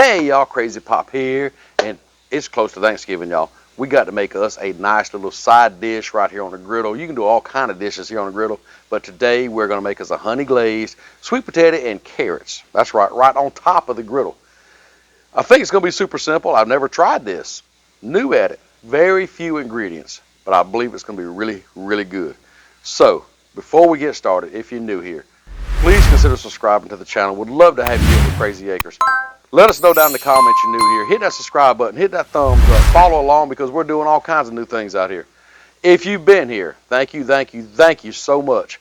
Hey y'all, Crazy Pop here, and it's close to Thanksgiving, y'all. We got to make us a nice little side dish right here on the griddle. You can do all kind of dishes here on the griddle, but today we're going to make us a honey glazed sweet potato and carrots. That's right, right on top of the griddle. I think it's going to be super simple. I've never tried this. New at it. Very few ingredients, but I believe it's going to be really, really good. So, before we get started, if you're new here, please consider subscribing to the channel. Would love to have you here with Crazy Acres. Let us know down in the comments you're new here. Hit that subscribe button. Hit that thumbs up. Follow along because we're doing all kinds of new things out here. If you've been here, thank you, thank you, thank you so much.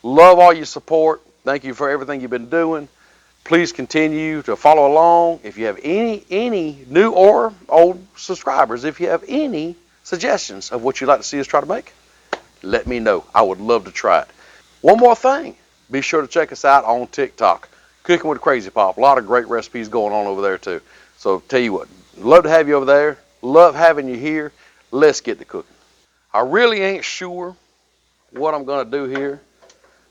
Love all your support. Thank you for everything you've been doing. Please continue to follow along. If you have any new or old subscribers, if you have any suggestions of what you'd like to see us try to make, let me know. I would love to try it. One more thing. Be sure to check us out on TikTok. Cooking with Crazy Pop. A lot of great recipes going on over there too. So tell you what, love to have you over there. Love having you here. Let's get to cooking. I really ain't sure what I'm going to do here.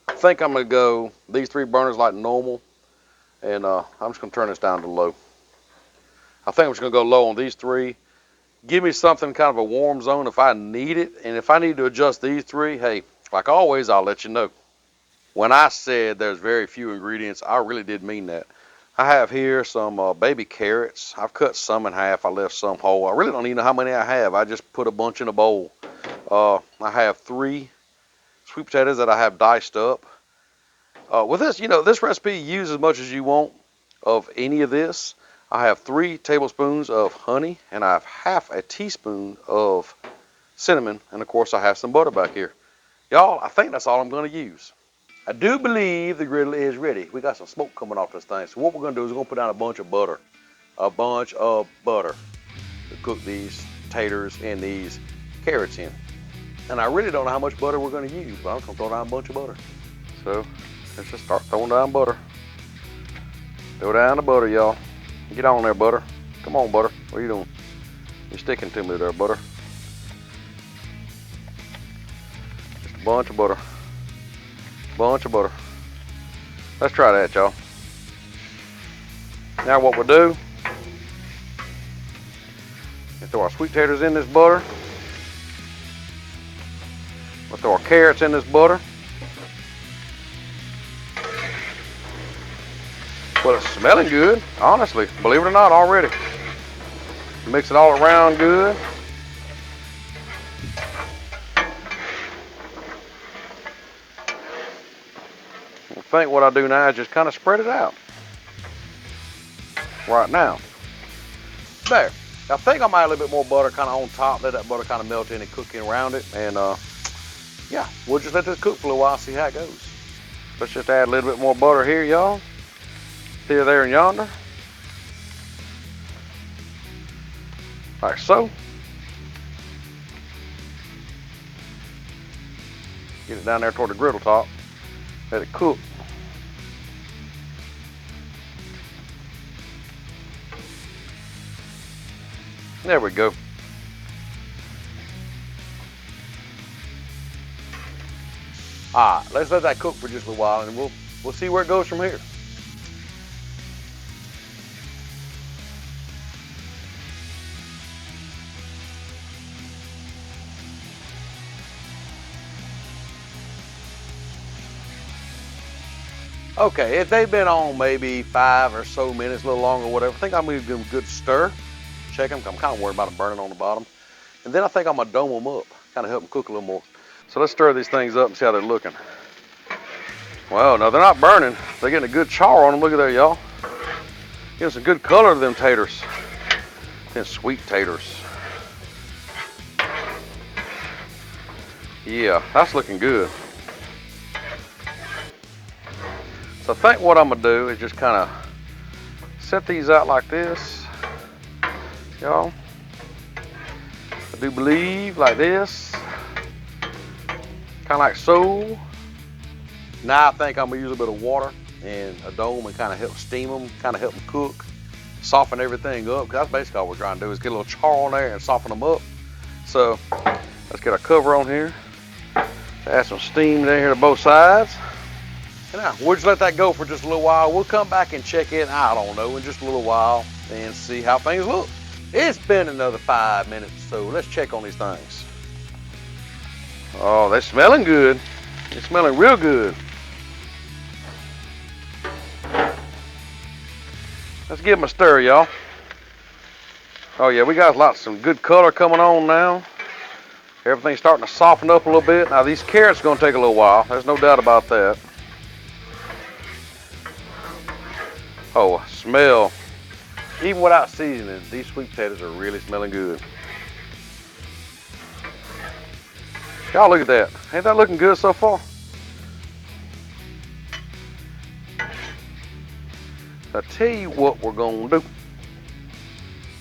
I think I'm going to go these 3 burners like normal. And I'm just going to turn this down to low. I think I'm just going to go low on these 3. Give me something kind of a warm zone if I need it. And if I need to adjust these 3, hey, like always, I'll let you know. When I said there's very few ingredients, I really did mean that. I have here some baby carrots. I've cut some in half. I left some whole. I really don't even know how many I have. I just put a bunch in a bowl. I have 3 sweet potatoes that I have diced up. With this, this recipe, use as much as you want of any of this. I have 3 tablespoons of honey, and I have half a teaspoon of cinnamon, and of course I have some butter back here. Y'all, I think that's all I'm going to use. I do believe the griddle is ready. We got some smoke coming off this thing. So what we're going to do is we're going to put down a bunch of butter. A bunch of butter to cook these taters and these carrots in. And I really don't know how much butter we're going to use, but I'm just going to throw down a bunch of butter. So let's just start throwing down butter. Throw down the butter, y'all. Get on there, butter. Come on, butter. What are you doing? You're sticking to me there, butter. Just a bunch of butter. Bunch of butter. Let's try that, y'all. Now what we'll do is throw our sweet taters in this butter. We'll throw our carrots in this butter. Well, it's smelling good, honestly. Believe it or not, already. Mix it all around good. I think what I do now is just kind of spread it out right now. There. I think I might add a little bit more butter kind of on top. Let that butter kind of melt in and cook in around it. And yeah, we'll just let this cook for a little while, see how it goes. Let's just add a little bit more butter here, y'all. Here, there, and yonder. Like so. Get it down there toward the griddle top. Let it cook. There we go. All right, let's let that cook for just a while, and we'll see where it goes from here. Okay, if they've been on maybe 5 or so minutes, a little longer, whatever, I think I'm going to give them a good stir. Check them. I'm kind of worried about them burning on the bottom. And then I think I'm going to dome them up, kind of help them cook a little more. So let's stir these things up and see how they're looking. Well, no, they're not burning. They're getting a good char on them. Look at there, y'all. Getting some good color to them taters. Them sweet taters. Yeah, that's looking good. So I think what I'm going to do is just kind of set these out like this. Y'all, I do believe like this, kind of like so. Now I think I'm gonna use a bit of water and a dome and kind of help steam them, kind of help them cook, soften everything up. Cause that's basically all we're trying to do is get a little char on there and soften them up. So let's get our cover on here. Add some steam down here to both sides. And now we'll just let that go for just a little while. We'll come back and check it, I don't know, in just a little while. and see how things look. It's been another 5 minutes, so let's check on these things. Oh, they're smelling good. They're smelling real good. Let's give them a stir, y'all. Oh yeah, we got some good color coming on now. Everything's starting to soften up a little bit. Now these carrots are gonna take a little while. There's no doubt about that. Oh, smell. Even without seasoning, these sweet potatoes are really smelling good. Y'all look at that. Ain't that looking good so far? I'll tell you what we're gonna do.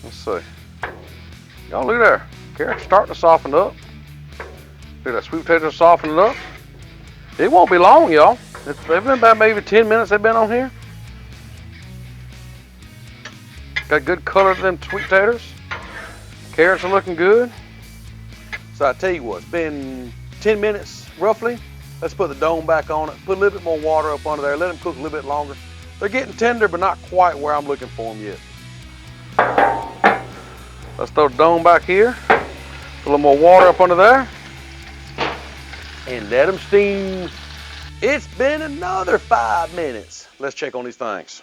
Let's see. Y'all look there. Carrots starting to soften up. Look at that sweet potatoes softening up. It won't be long, y'all. They've been about maybe 10 minutes they've been on here. Got good color to them sweet potatoes. Carrots are looking good. So I tell you what, it's been 10 minutes roughly. Let's put the dome back on it. Put a little bit more water up under there. Let them cook a little bit longer. They're getting tender, but not quite where I'm looking for them yet. Let's throw the dome back here. Put a little more water up under there. And let them steam. It's been another 5 minutes. Let's check on these things.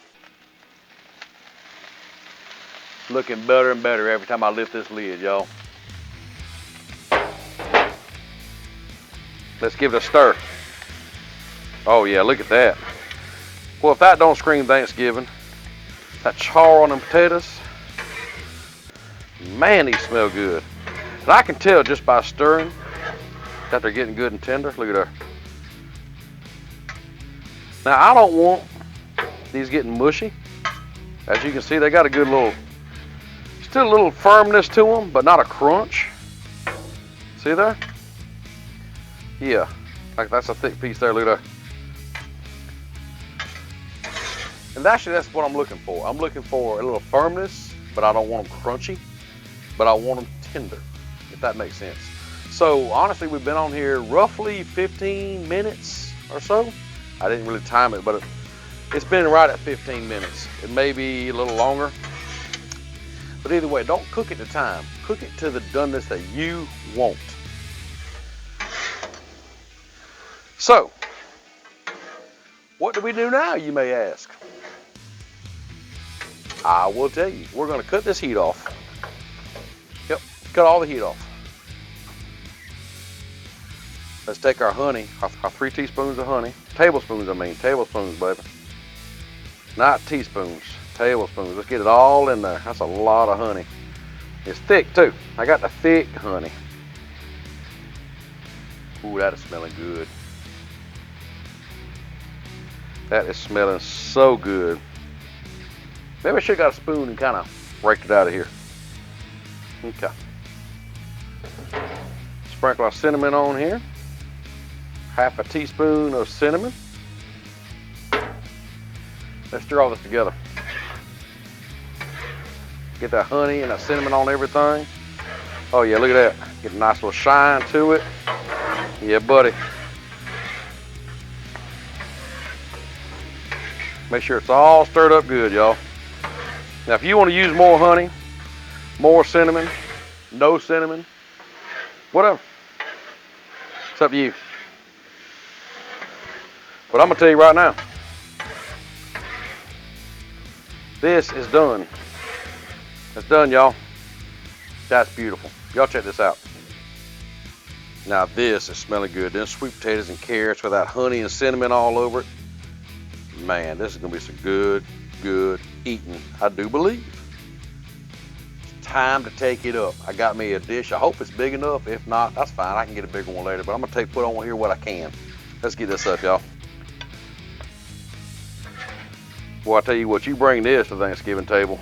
Looking better and better every time I lift this lid, y'all. Let's give it a stir. Oh yeah, look at that. Well, if that don't scream Thanksgiving, that char on them potatoes, man, these smell good. And I can tell just by stirring that they're getting good and tender. Look at that. Now, I don't want these getting mushy. As you can see, they got a good little, still a little firmness to them, but not a crunch. See there? Yeah, like that's a thick piece there, look at that. And actually, that's what I'm looking for. I'm looking for a little firmness, but I don't want them crunchy, but I want them tender, if that makes sense. So honestly, we've been on here roughly 15 minutes or so. I didn't really time it, but it's been right at 15 minutes. It may be a little longer, but either way, don't cook it to time. Cook it to the doneness that you want. So, what do we do now, you may ask? I will tell you. We're going to cut this heat off. Yep, cut all the heat off. Let's take our honey, our 3 teaspoons of honey. Tablespoons, tablespoons, baby. Not teaspoons, tablespoons. Let's get it all in there. That's a lot of honey. It's thick too. I got the thick honey. Ooh, that is smelling good. That is smelling so good. Maybe I should have got a spoon and kind of raked it out of here. Okay. Sprinkle our cinnamon on here. Half a teaspoon of cinnamon. Let's stir all this together. Get that honey and that cinnamon on everything. Oh yeah, look at that. Get a nice little shine to it. Yeah, buddy. Make sure it's all stirred up good, y'all. Now, if you want to use more honey, more cinnamon, no cinnamon, whatever, it's up to you. But I'm going to tell you right now, this is done. It's done, y'all. That's beautiful. Y'all check this out. Now, this is smelling good. Them sweet potatoes and carrots with that honey and cinnamon all over it. Man, this is going to be some good eating, I do believe. It's time to take it up. I got me a dish. I hope it's big enough. If not, that's fine. I can get a bigger one later, but I'm going to put on here what I can. Let's get this up, y'all. Boy, I tell you what, you bring this to the Thanksgiving table,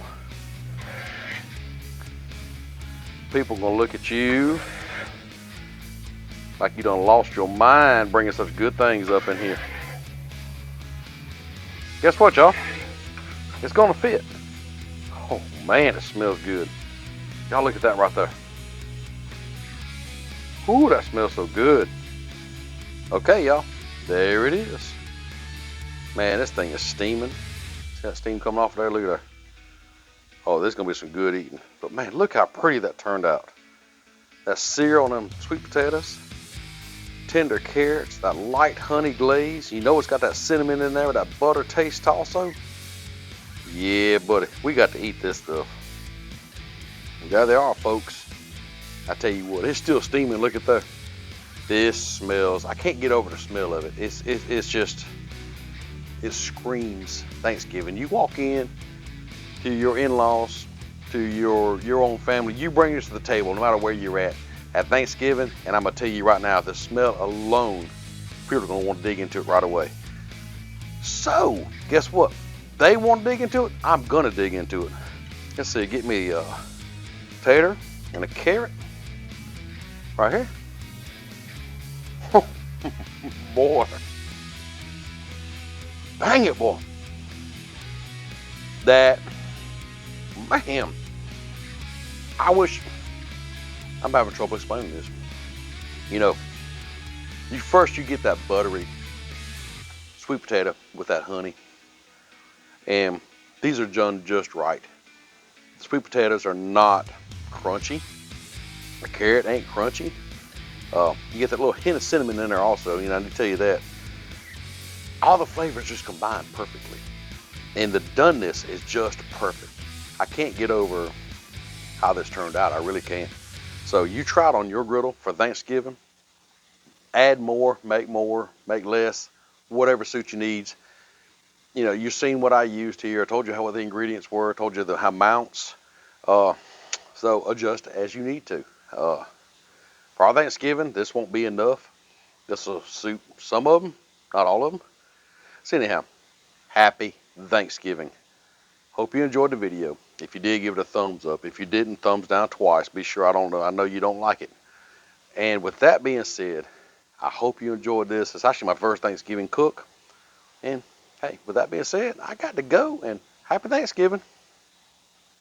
people are going to look at you like you done lost your mind bringing such good things up in here. Guess what, y'all? It's gonna fit. Oh man, it smells good. Y'all look at that right there. Ooh, that smells so good. Okay, y'all, there it is. Man, this thing is steaming. See that steam coming off there? Look at that. Oh, this is going to be some good eating. But man, look how pretty that turned out. That sear on them sweet potatoes, tender carrots, that light honey glaze. You know it's got that cinnamon in there with that butter taste also. Yeah, buddy, we got to eat this stuff. And there they are, folks. I tell you what, it's still steaming. Look at that. This smells. I can't get over the smell of it. It's just, it screams Thanksgiving. You walk in to your in-laws, to your own family. You bring this to the table, no matter where you're at Thanksgiving. And I'm gonna tell you right now, the smell alone, people are gonna want to dig into it right away. So guess what? They want to dig into it. I'm gonna dig into it. Let's see. Get me a tater and a carrot right here. Boy, dang it, boy. That, man, I wish, I'm having trouble explaining this. You know, you get that buttery sweet potato with that honey, and these are done just right. The sweet potatoes are not crunchy. The carrot ain't crunchy. You get that little hint of cinnamon in there also, you know, I need to tell you that. All the flavors just combine perfectly. And the doneness is just perfect. I can't get over how this turned out, I really can't. So you try it on your griddle for Thanksgiving. Add more, make less, whatever suits your needs. You know, you've seen what I used here. I told you what the ingredients were, I told you the amounts. So adjust as you need to. For our Thanksgiving, this won't be enough. This will suit some of them, not all of them. So anyhow, happy Thanksgiving. Hope you enjoyed the video. If you did, give it a thumbs up. If you didn't, thumbs down twice. Be sure I know you don't like it. And with that being said, I hope you enjoyed this. It's actually my first Thanksgiving cook. And hey, with that being said, I got to go, and happy Thanksgiving.